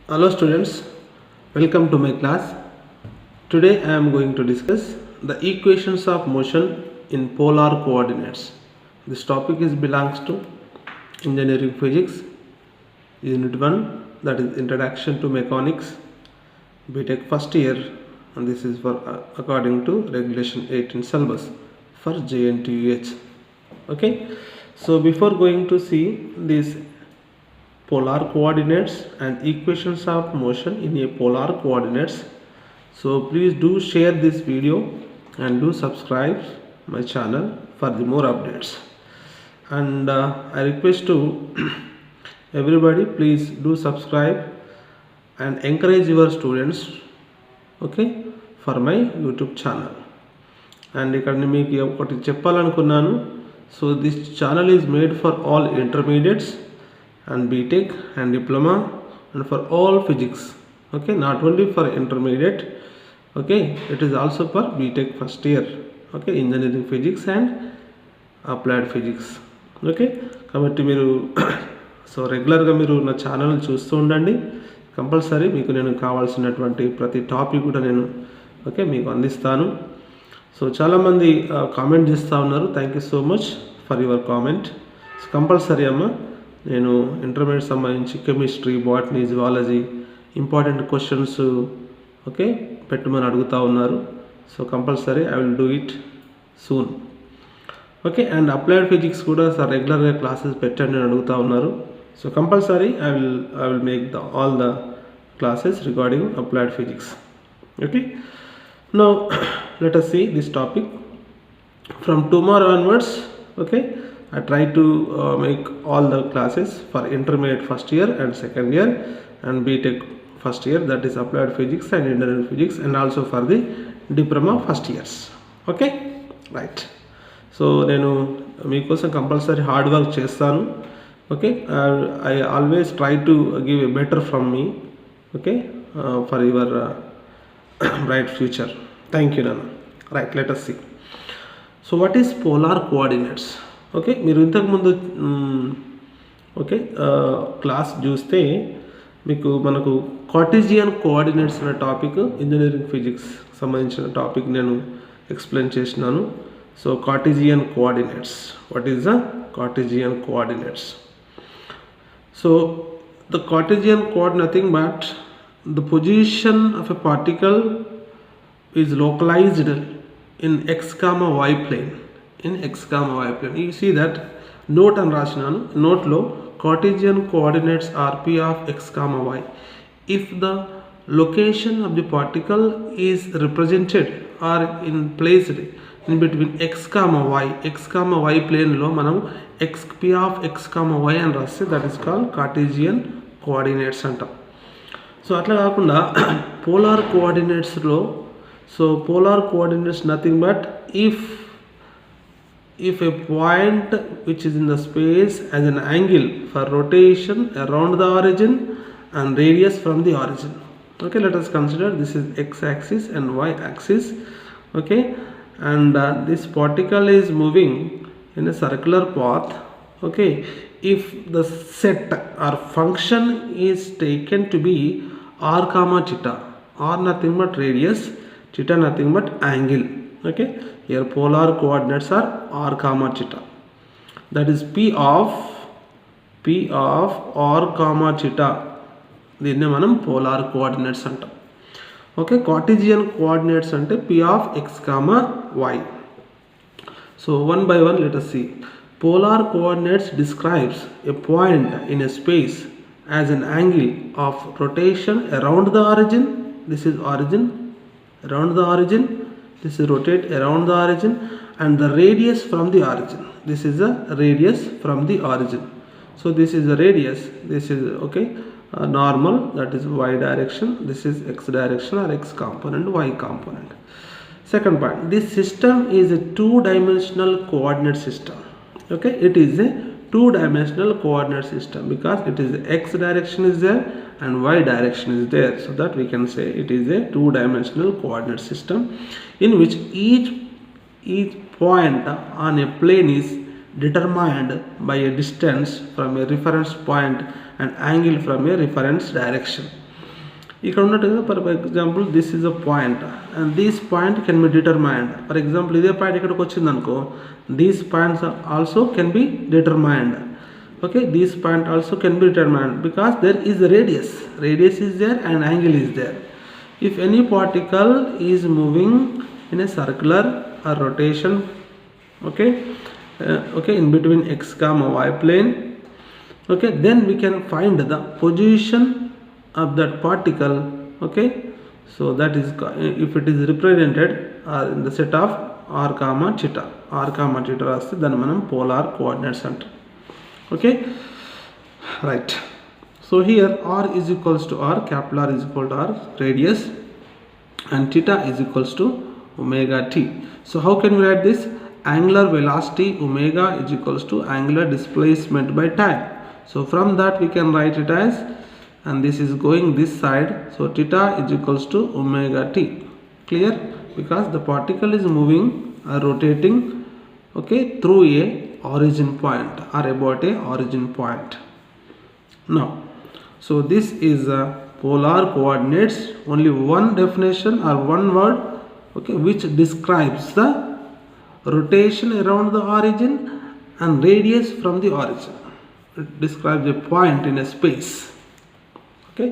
Hello students, welcome to my class. Today I am going to discuss the equations of motion in polar coordinates. This topic belongs to engineering physics, unit 1, that is introduction to mechanics, BTech first year, and this is for according to regulation 18 syllabus for JNTUH. Okay, so before going to see this polar coordinates and equations of motion in a polar coordinates, so please do share this video and do subscribe my channel for the more updates. And I request to everybody, please do subscribe and encourage your students, okay, for my YouTube channel. And ఇక్కడ మీకు ఒకటి చెప్పాలనుకున్నాను. So this channel is made for all intermediates and BTech and diploma and for all physics, okay, not only for intermediate, okay, it is also for BTech first year, okay, engineering physics and applied physics, okay. కాబట్టి మీరు so రెగ్యులర్గా మీరు నా channel చూస్తూ ఉండండి. Compulsory మీకు నేను కావాల్సినటువంటి ప్రతి టాపిక్ కూడా నేను ఓకే మీకు అందిస్తాను. సో చాలామంది కామెంట్ చేస్తూ ఉన్నారు. Thank you so much for your comment. So compulsory అమ్మ నేను ఇంటర్మీడియట్ సంబంధించి chemistry, botany, zoology important questions okay పెట్టమని అడుగుతూ ఉన్నారు. So compulsory I will do it soon, okay. And applied physics కూడా సార్ రెగ్యులర్గా క్లాసెస్ పెట్టండి అని అడుగుతూ ఉన్నారు. So compulsory I will make all the classes regarding applied physics, okay. Now let us see this topic from tomorrow onwards, okay. I try to make all the classes for intermediate first year and second year and BTech first year, that is applied physics and engineering physics, and also for the diploma first years, okay, right. So నేను మీకోసం compulsory hard work చేస్తాను, okay. I always try to give a better from me, okay, for your bright future. Thank you Nana. Right, let us see. So what is polar coordinates? Okay, మీరు ఇంతకుముందు okay class చూస్తే మీకు మనకు Cartesian coordinates అనే topic engineering physics సంబంధించిన topic నేను explain చేసినాను. So Cartesian coordinates, what is the Cartesian coordinates? So the Cartesian coordinate nothing but the position of a particle is localized in x comma y plane, in x comma y plane. You see that note and rashinanu, note lo Cartesian coordinates are p of x comma y if the location of the particle is represented or in placed in between x comma y plane lo manam p of x comma y and raste, that is called Cartesian coordinates antam. So అట్లా కాకుండా polar కోఆర్డినేట్స్లో, so polar coordinates nothing but if a point which is in the space has an angle for rotation around the origin and radius from the origin, okay. Let us consider this is x axis and y axis, okay, and this particle is moving in a circular path, okay. If the set or function is taken to be r comma theta, r nothing but radius, theta nothing but angle, okay. Here polar coordinates are r comma theta, that is p of r comma theta, దీన్ని మనం polar coordinates అంటాం, okay. Cartesian coordinates అంటే p of x comma y. So one by one let us see. Polar coordinates describes a point in a space as an angle of rotation around the origin. This is origin, around the origin, this is rotate around the origin, and the radius from the origin. This is the radius from the origin. So this is the radius, this is okay, normal, that is y direction, this is x direction or x component, y component. Second point, this system is a two-dimensional coordinate system, okay. It is a two-dimensional coordinate system because it is x direction is there and y direction is there, so that we can say it is a two-dimensional coordinate system in which each point on a plane is determined by a distance from a reference point and angle from a reference direction. ఇక్కడ ఉన్నట్టు కదా for example this is a point and this point can be determined. For example ఇదే point ఇక్కడికి వచ్చింది అనుకో, these points also can be determined. Okay, this point also can be determined because there is a radius is there and angle is there. If any particle is moving in a circular or rotation, okay, in between x comma y plane, okay, then we can find the position of that particle. Okay, so that is if it is represented in the set of r comma theta రాస్తే దాన్ని మనం polar coordinates అంటాం. Okay, right. So here r is equals to r, capital R is equal to r, radius, and theta is equals to omega t. So how can we write this? Angular velocity omega is equals to angular displacement by time. So from that we can write it as, and this is going this side, so theta is equals to omega t. Clear? Because the particle is moving or rotating, okay, through a origin point or about a origin point. Now, so this is polar coordinates, only one definition or one word, okay, which describes the rotation around the origin and radius from the origin. It describes a point in a space. Okay,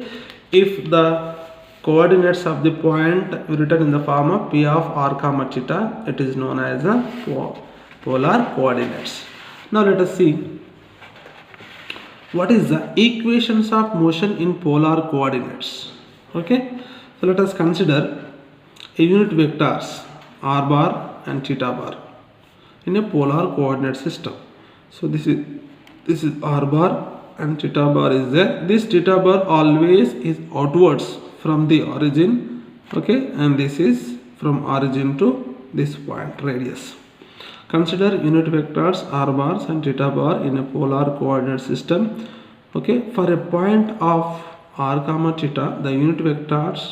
if the coordinates of the point written in the form of p of r comma theta, it is known as a polar coordinates. Now let us see what is the equations of motion in polar coordinates. Okay, so let us consider a unit vectors r bar and theta bar in a polar coordinate system. So this is r bar and theta bar is there. This theta bar always is outwards from the origin, okay, and this is from origin to this point, radius. Consider unit vectors r bars and theta bar in a polar coordinate system. Okay, for a point of r comma theta, the unit vectors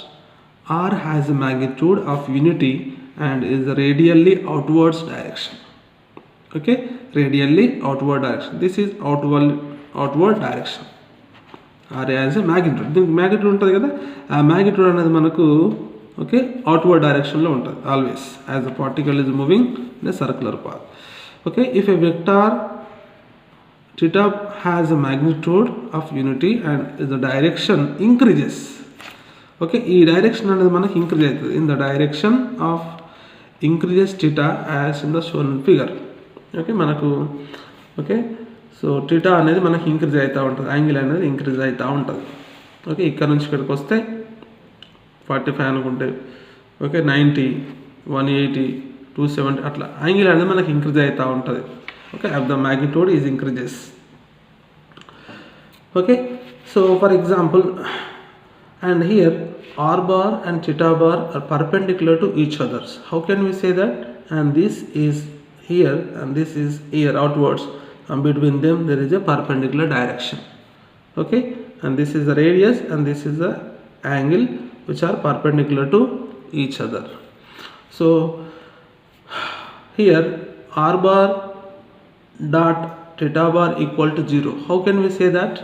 r has a magnitude of unity and is radially outwards direction. Okay, radially outward direction. This is outward direction. r has a magnitude. దీనికి magnitude ఉంటుంది కదా, ఆ magnitude అనేది మనకు okay outward direction లో ఉంటుంది always as the particle is moving in a circular path. Okay, if a vector theta has a magnitude of unity and the direction increases, okay, ఈ direction అనేది మనకి increase అవుతుంది in the direction of increases theta as in the shown figure. Okay, మనకు okay, so theta అనేది మనకి increase అవుతూ ఉంటుంది, angle అనేది ఇంక్రీజ్ అవుతూ ఉంటుంది. ఓకే, ఇక్కడ నుంచి ఇక్కడికి వస్తే 45 అనుకుంటే ఓకే 90, 180, 270 అట్లా యాంగిల్ అనేది మనకి ఇంక్రీజ్ అవుతూ ఉంటుంది. Okay, of the magnitude is increases. Okay, so for example and here r bar and theta bar are perpendicular to each others. How can we say that? And this is here and this is here outwards, and between them there is a perpendicular direction. Okay, and this is the radius and this is the angle which are perpendicular to each other. So here r bar dot theta bar equal to 0. How can we say that?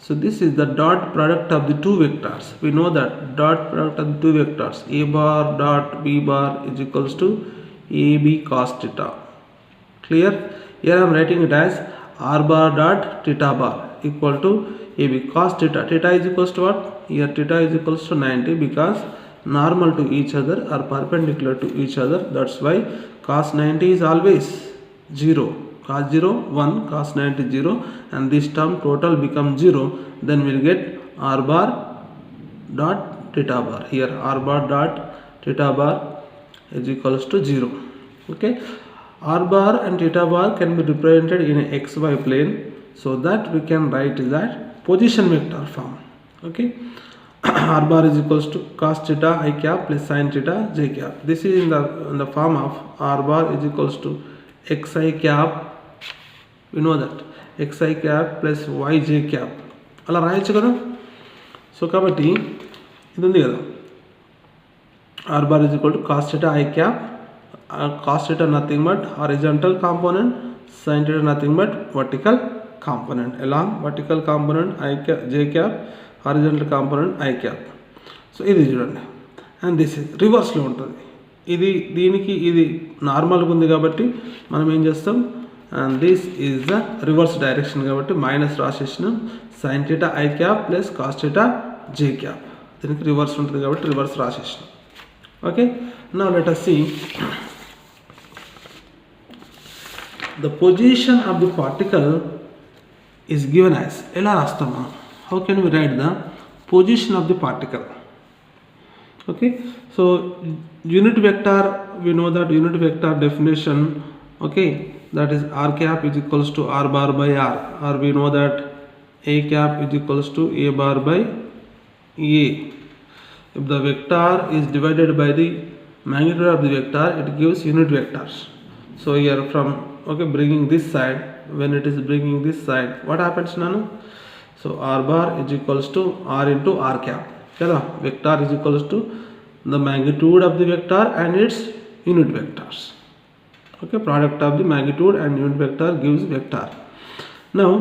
So this is the dot product of the two vectors. We know that dot product of the two vectors a bar dot b bar is equals to ab cos theta. Clear? Here I am writing it as r bar dot theta bar equal to ab cos theta. Theta is equals to what? Here theta is equals to 90 because normal to each other are perpendicular to each other. That's why cos 90 is always 0. Cos 0 1, cos 90 0, and this term total becomes 0. Then we'll get r bar dot theta bar. Here r bar dot theta bar is equals to 0. Okay, r bar and theta bar can be represented in a xy plane, so that we can write that position vector form. Okay, r bar is equals to cos theta I cap plus sin theta j cap. This is in the form of r bar is equals to xi cap. We know that xi cap plus yj cap అలా రాయొచ్చు కదా. So కాబట్టి ఇది ఉంది కదా, r bar is equal to cos theta I cap, cos theta nothing but horizontal component, sin theta nothing but vertical component, along vertical component I cap j cap, horizontal component I cap. So ఇది చూడండి, and this is రివర్స్లో ఉంటుంది. ఇది దీనికి ఇది నార్మల్గా ఉంది కాబట్టి మనం ఏం చేస్తాం, and this is the reverse direction కాబట్టి మైనస్ రాసేసినాం. Sine theta I cap plus cos theta J cap, దీనికి రివర్స్ ఉంటుంది కాబట్టి రివర్స్ రాసేసినాం. Okay, now let us see the position of the particle is given as. ఎలా రాస్తాం మనం? How can we write the position of the particle? Okay, so unit vector, we know that unit vector definition, okay, that is r cap is equals to r bar by r, or we know that a cap is equals to a bar by a. If the vector is divided by the magnitude of the vector, it gives unit vectors. So here from, okay, bringing this side, when it is bringing this side, what happens now? So r bar is equals to r into r cap. Kada vector is equals to the magnitude of the vector and its unit vectors. Okay, product of the magnitude and unit vector gives vector. Now,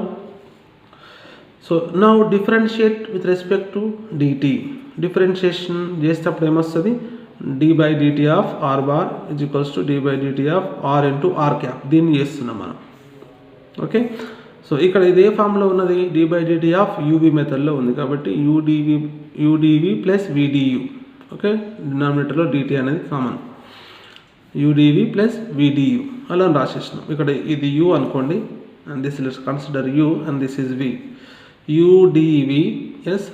so now differentiate with respect to dt. Differentiation చేసేటప్పుడు ఏమొస్తుంది, d by dt of r bar is equals to d by dt of r into r cap. దీన్ని చేస్తున్నాం మనం. Okay, so ఇక్కడ ఇదే ఫామ్లో ఉన్నది, d by dt of uv మెథడ్లో ఉంది కాబట్టి udv ప్లస్ vdu. ఓకే, డినామినేటర్లో dt అనేది కామన్, udv ప్లస్ vdu అలా రాసేసినాం. ఇక్కడ ఇది u అనుకోండి, and this let's consider u and this is v. udv is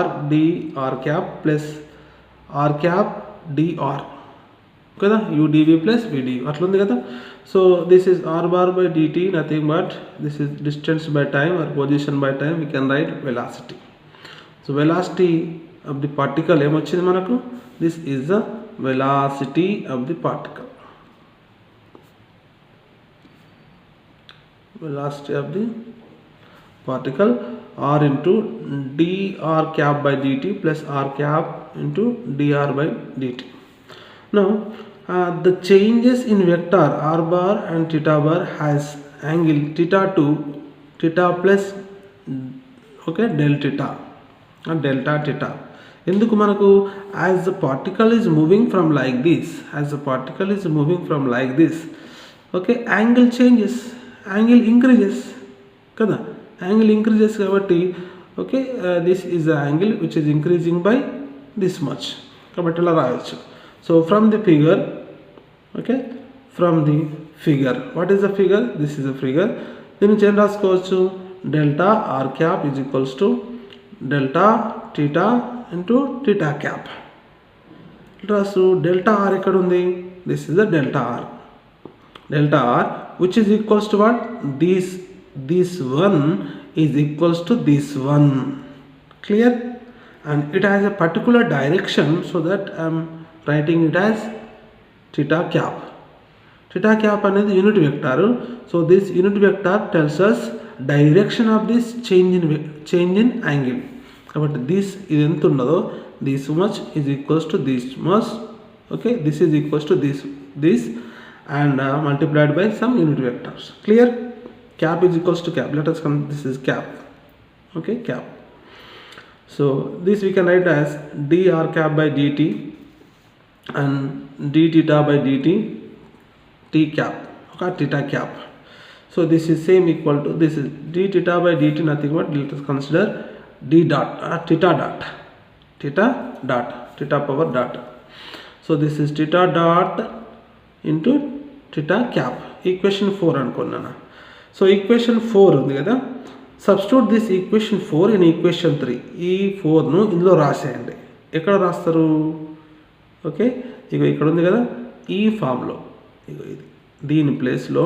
r dr cap plus r cap dr కదా, udv ప్లస్ vdu అట్లుంది కదా. So this is r bar by dt, nothing but this is distance by time or position by time. We can write velocity. So velocity of the particle ఏమొచ్చింది మనకు, this is the velocity of the particle. velocity of the particle r into dr cap by dt plus r cap into dr by dt. Now the changes in vector r bar and theta bar has angle theta to theta plus, okay, del theta or delta theta. ఎందుకు మనకు, as the particle is moving from like this, as the particle is moving from like this, okay, angle changes, angle increases కదా, angle increases కాబట్టి, okay, this is the angle which is increasing by this much కాబట్టి ఇలా రాయొచ్చు. So from the figure, okay, from the figure, what is the figure, this is the figure. దీన్ని change రాసుకోవచ్చు, delta r cap is equals to delta theta into theta cap. రాసు delta r ఎక్కడ ఉంది, this is the delta r. Delta r which is equals to what, this one is equals to this one. Clear? And it has a particular direction, so that I am writing it as theta cap. Theta cap అనేది unit vector. So this unit vector tells us direction of this change in angle. కాబట్టి this ఇది ఎంత ఉన్నదో, this much is equals to this much. Okay, this is equals to this and multiplied by some unit vectors. Clear? Cap is equals to cap. Let us come, this is cap. Okay, cap. So this we can write as dr cap by dt and d theta by dt t cap, okay, theta cap. So this is same equal to, this is d theta by dt, nothing but let us consider d dot theta dot theta power dot. So this is theta dot into theta cap. Equation 4 అనుకున్నాను. So equation 4 ఉంది కదా, substitute this equation 4 in equation 3. ఈ 4ను ఇందులో రాసేయండి. ఎక్కడ రాస్తారు, okay, ఇక ఇక్కడ ఉంది కదా, ఈ ఫామ్లో, ఇక ఇది దీని ప్లేస్లో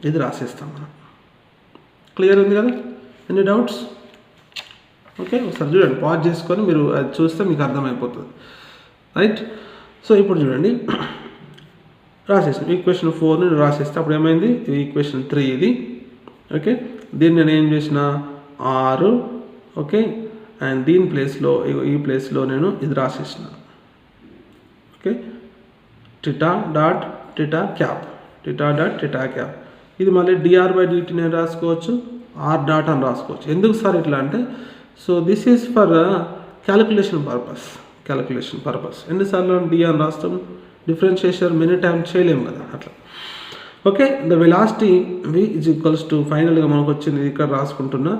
ఇది రాసేస్తాం మనం. క్లియర్ ఉంది కదా, ఎనీ డౌట్స్? ఓకే, ఒకసారి చూడండి, పాజ్ చేసుకొని మీరు అది చూస్తే మీకు అర్థమైపోతుంది, రైట్. సో ఇప్పుడు చూడండి, రాసేసాం ఈక్వేషన్ 4ని రాసేస్తే అప్పుడు ఏమైంది, ఇది ఈక్వేషన్ 3 ఇది. ఓకే, దీన్ని నేను ఏం చేసిన 6, ఓకే, అండ్ దీని ప్లేస్లో ఈ ప్లేస్లో నేను ఇది రాసేసిన, okay, theta dot theta cap, theta dot theta cap. ఇది మళ్ళీ dr by dt నేను రాసుకోవచ్చు, r డాట్ అని రాసుకోవచ్చు. ఎందుకు సార్ ఇట్లా అంటే, so this is for calculation purpose. Calculation purpose. ఎన్నిసార్లు డి అని రాస్తాం, డిఫరెన్షియేషన్ మెనీ టైమ్ చేయలేము కదా అట్లా. Okay, the velocity v is equals to ఫైనల్గా మనకు వచ్చింది ఇక్కడ రాసుకుంటున్నా.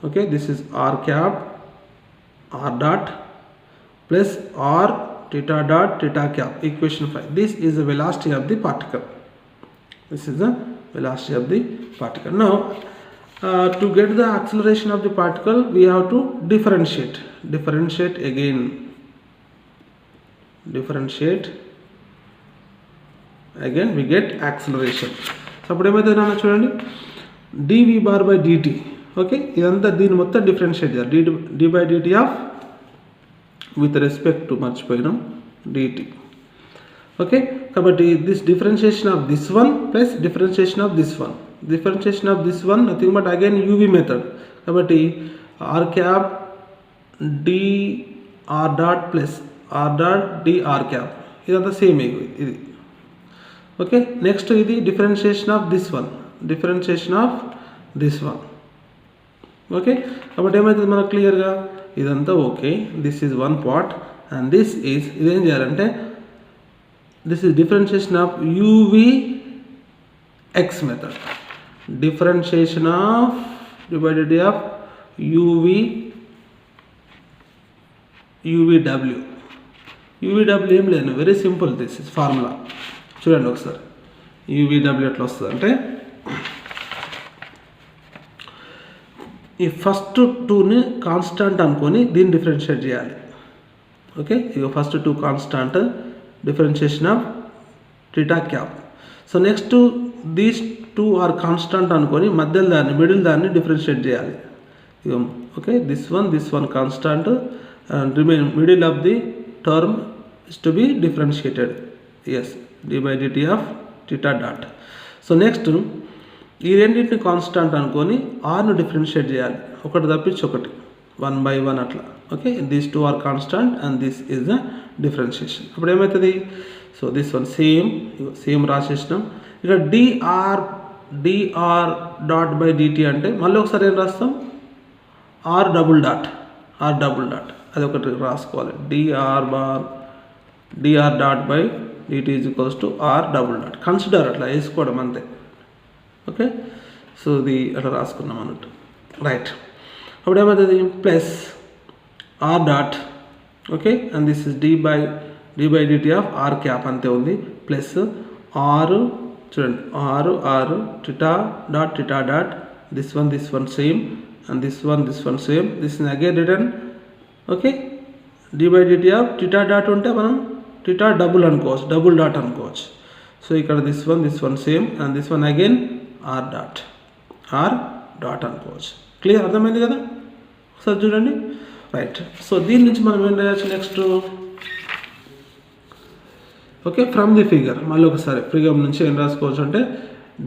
Okay, this is r cap r dot plus r theta dot theta cap, equation 5. This is the velocity of the particle. This is the velocity of the particle. Now to get the acceleration of the particle we have to differentiate again, we get acceleration. So appudu emaitadi nana chudandi dv bar by dt. okay, idantha deen mottham differentiate cheyali, d by dt of with respect to మర్చిపోయినాం dt. Okay, కాబట్టి this differentiation of this one plus differentiation of this one nothing but again UV method. కాబట్టి r cap dr dot plus r dot dr cap ఇదంతా same ఇది. Okay, next ఇది differentiation of this one. Okay, కాబట్టి ఏమవుతుంది మనకు క్లియర్గా ఇదంతా okay. This is one part and this is ఇదేం చేయాలంటే this is differentiation of UV X method, differentiation of divided of UVW ఏం లేదు, very simple. This is formula చూడండి ఒకసారి. యూవీడబ్ల్యూ ఎట్లా వస్తుంది అంటే ఈ ఫస్ట్ టూని కాన్స్టాంట్ అనుకొని దీన్ని డిఫరెన్షియేట్ చేయాలి. ఓకే, ఇక first two constant, differentiation of theta cap. So next these two are constant అనుకొని మిడిల్ దాన్ని డిఫరెన్షియేట్ చేయాలి. ఇక okay, this one constant and remain middle of the term is to be differentiated. Yes, d by DT of theta dot. So next ఈ రెండింటిని constant అనుకొని ఆర్ను differentiate చేయాలి, ఒకటి తప్పించి ఒకటి 1/1 అట్లా. Okay, these two are constant and this is the differentiation. అప్పుడు ఏమవుతుంది, సో దిస్ వన్ సేమ్ రాసేసినాం. ఇక డిఆర్ డాట్ బై డిటి అంటే మళ్ళీ ఒకసారి ఏం రాస్తాం, ఆర్ డబుల్ డాట్ అది ఒకటి రాసుకోవాలి. Dr dot by DT is equals to r double dot. Consider అట్లా వేసుకోవడం అంతే. ఓకే, సో ఇది అట్లా రాసుకున్నాం అన్నట్టు. రైట్, అప్పుడు ఏమవుతుంది plus r dot. Okay, and this is d by DT of r cap అంతే ఉంది. ప్లస్ ఆరు చూడండి, ఆరు theta dot this one same and this one same. This is again return. Okay, d by DT of theta dot ఉంటే మనం theta double dot అనుకోవచ్చు. సో ఇక్కడ this one same and this one again r dot అనుకోవచ్చు. Clear, అర్థమైంది కదా? ఒకసారి చూడండి. రైట్, సో దీని నుంచి మనం ఏం రాయొచ్చు next. Okay, from the figure మళ్ళీ ఒకసారి ఫిగర్ నుంచి ఏం రాసుకోవచ్చు అంటే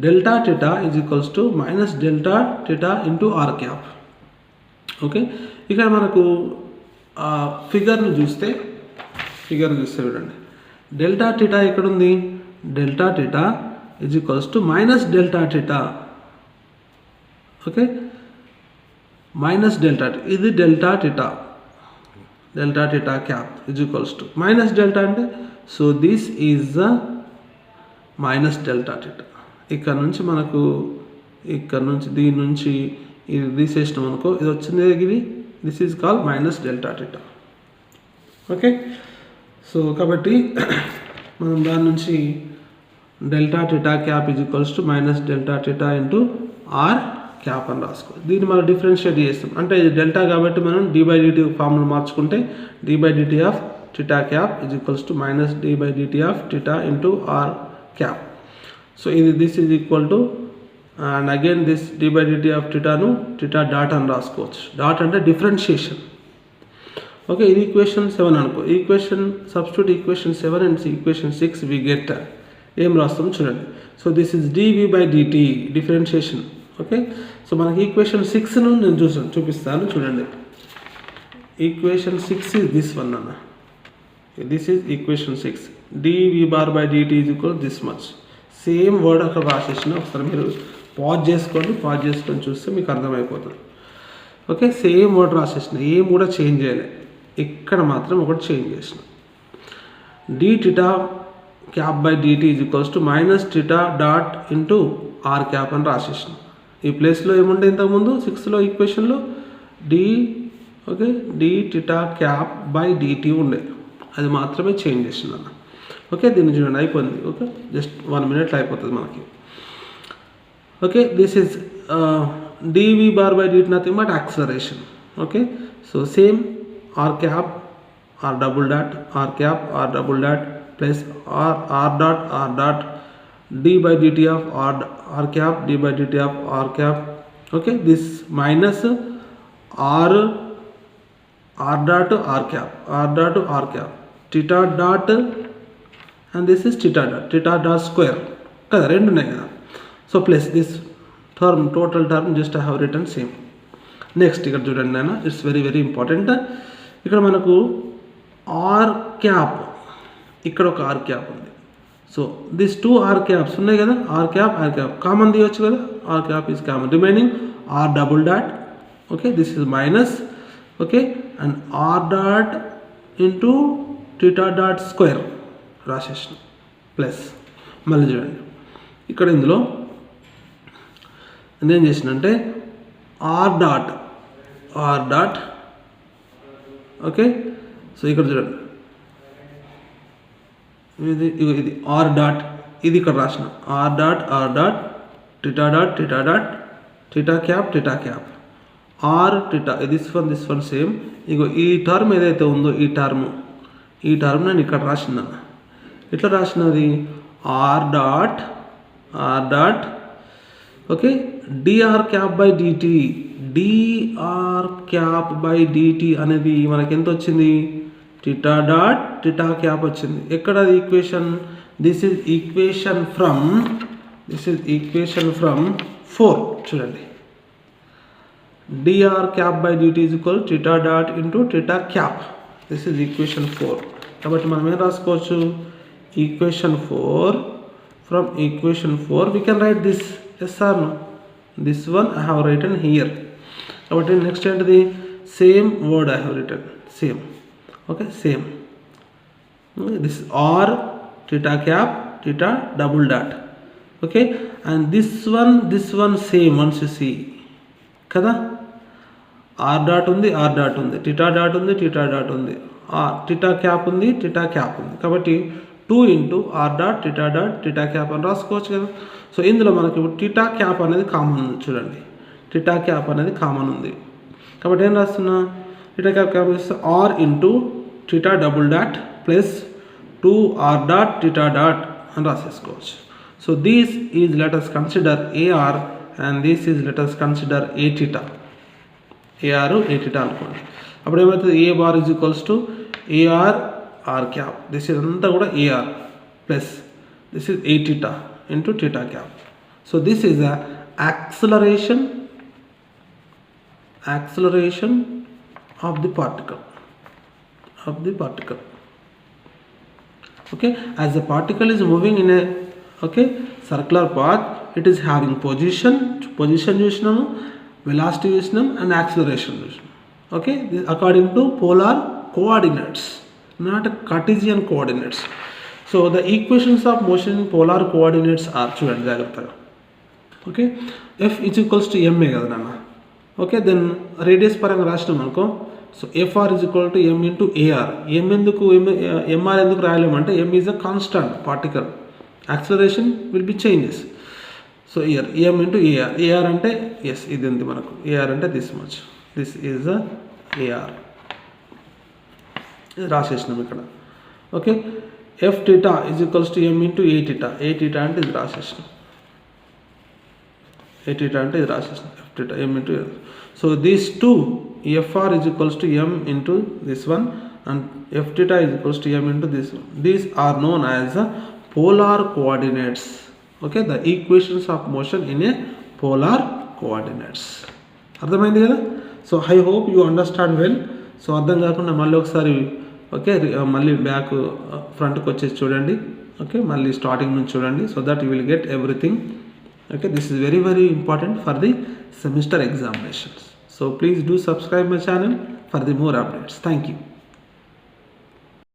delta theta is equals to minus delta theta into are cap. Okay, ఇక్కడ మనకు ఫిగర్ని చూస్తే చూడండి, డెల్టా థీటా ఎక్కడుంది, delta theta is equals to minus delta theta. Okay, minus delta, ఇది delta theta cap is equals to minus delta అంటే so this is the minus delta theta. ఇక్కడ నుంచి దీని నుంచి ఇది తీసేసినాం అనుకో, ఇది వచ్చింది ఇది, this is call minus delta theta. Okay, so కాబట్టి మనం దాని నుంచి delta theta cap is equals to minus delta theta into are cap అని రాసుకోవాలి. దీన్ని మనం డిఫరెన్షియేట్ చేస్తాం అంటే ఇది డెల్టా కాబట్టి మనం డి బై డిటి ఫార్ములా మార్చుకుంటే D by DT of theta cap is equals to minus D by DT of theta into are cap. So ఇది this is equal to and again this D by DT of థీటాను theta dot అని రాసుకోవచ్చు. Dot అంటే differentiation. Okay, ఇది equation 7 అనుకో. Equation substitute equation 7 and equation 6 we get ఏం రాస్తాం చూడండి. So this is dv by dt differentiation. Okay, so మనకి ఈక్వేషన్ 6ను నేను చూపిస్తాను చూడండి. ఈక్వేషన్ 6 ఈజ్ దిస్ వన్ అన్న. This is equation 6. Dv bar by DT is equal this much. Same word అక్కడ రాసేసిన, ఒకసారి మీరు పాజ్ చేసుకొని చూస్తే మీకు అర్థమైపోతుంది. ఓకే, సేమ్ వర్డ్ రాసేసిన, ఏం కూడా చేంజ్ చేయలే. ఇక్కడ మాత్రం ఒకటి చేంజ్ చేసిన. D theta cap by DT is equals to minus theta dot into are cap అని రాసేసిన. ఈ ప్లేస్లో ఏముండే ఇంతకుముందు 6లో ఈక్వేషన్లో D D theta cap by DT ఉండే, అది మాత్రమే చేంజ్ చేసిన. ఓకే, దీన్ని చూడండి అయిపోయింది. ఓకే, జస్ట్ 1 minute అయిపోతుంది మనకి. Okay, this is dv bar by dt nothing but acceleration. Okay, so same r cap r double dot r cap r double dot plus r dot d by dt of r cap d by dt of r cap. Okay, this minus r dot r cap theta dot and this is theta dot square kada rendu unnai kada. So plus this term, total term just I have written same. Next ఇక్కడ చూడండి నాన్న, it's very very important. ఇక్కడ మనకు are cap, ఇక్కడ ఒక R cap ఉంది. So this 2 R caps ఉన్నాయి కదా, ఆర్ క్యాప్ కామన్ తీయవచ్చు కదా, R cap is common, remaining R double dot. Okay, this is minus. Okay, and R dot into theta dot square రాసేసిన plus. మళ్ళీ చూడండి ఇక్కడ ఇందులో నేనేం చేసినంటే ఆర్ డాట్ ఓకే. సో ఇక్కడ చూడండి ఇది ఆర్ డాట్, ఇది ఇక్కడ రాసిన R dot theta dot theta cap R theta, this one same. ఇగో ఈ టర్మ్ ఏదైతే ఉందో ఈ టర్మ్ నేను ఇక్కడ రాసిన, ఇట్లా రాసినది R dot okay dr cap by DT అనేది మనకి ఎంత వచ్చింది, థీటా డాట్ థీటా క్యాప్ వచ్చింది. ఎక్కడ equation, this is equation from 4. చూడండి, dr cap by DT is equal theta dot into theta cap. This is equation 4. కాబట్టి మనం ఏం రాసుకోవచ్చు, equation 4, from equation 4 we can write this. Yes or no? This one I have written here. But next and the same word I have written same. Okay, same. This r theta cap theta double dot. Okay, and this one same. Once you see kada r dot undi theta dot undi theta cap undi kabatti 2 into r dot theta cap అని రాసుకోవచ్చు కదా. So ఇందులో మనకి ఇప్పుడు theta cap అనేది common ఉంది. చూడండి, theta cap అనేది కామన్ ఉంది కాబట్టి ఏం రాస్తున్నా, థీటా క్యాప్ చేస్తే R into theta double dot plus 2r dot theta dot అని రాసేసుకోవచ్చు. So this is let us consider AR and this is let us consider A theta అనుకోండి. అప్పుడు ఏమవుతుంది, A bar is equals to AR r cap. This is అంతా కూడా AR plus this is A theta into theta cap. So this is a acceleration of the particle. Okay, as the particle is moving in a circular path, it is having position చూసినాము, velocity చూసినాం, and acceleration చూసినాం. Okay, this according to polar coordinates, not Cartesian coordinates. So the equations of motion in polar coordinates are చూడండి జాగ్రత్తగా. Okay, F is equals to ma కదా నాన్న. Okay, then radius పరంగా రాసినాం అనుకో. So FR is equal to m into AR. MR ఎందుకు రాయలేమంటే m is a constant particle, acceleration will be changes. So here m into AR అంటే yes ఇది ఉంది మనకు, AR అంటే this much, this is a AR రాసేసినాం ఇక్కడ. Okay, F theta is equals to m into A theta అంటే ఇది రాసేసినాం, F theta m into A. So these two, FR is equals to m into this one and F theta is equals to m into this one. These are known as polar coordinates. Okay, the equations of motion in a polar coordinates. అర్థమైంది కదా. So I hope you understand well. So అర్థం కాకుండా మళ్ళీ ఒకసారి okay మళ్ళీ back ఫ్రంట్కి వచ్చేసి చూడండి. ఓకే, మళ్ళీ స్టార్టింగ్ నుంచి చూడండి, so that you will get everything. Okay, this is very very important for the semester examinations. So please do subscribe my channel for the more updates. Thank you.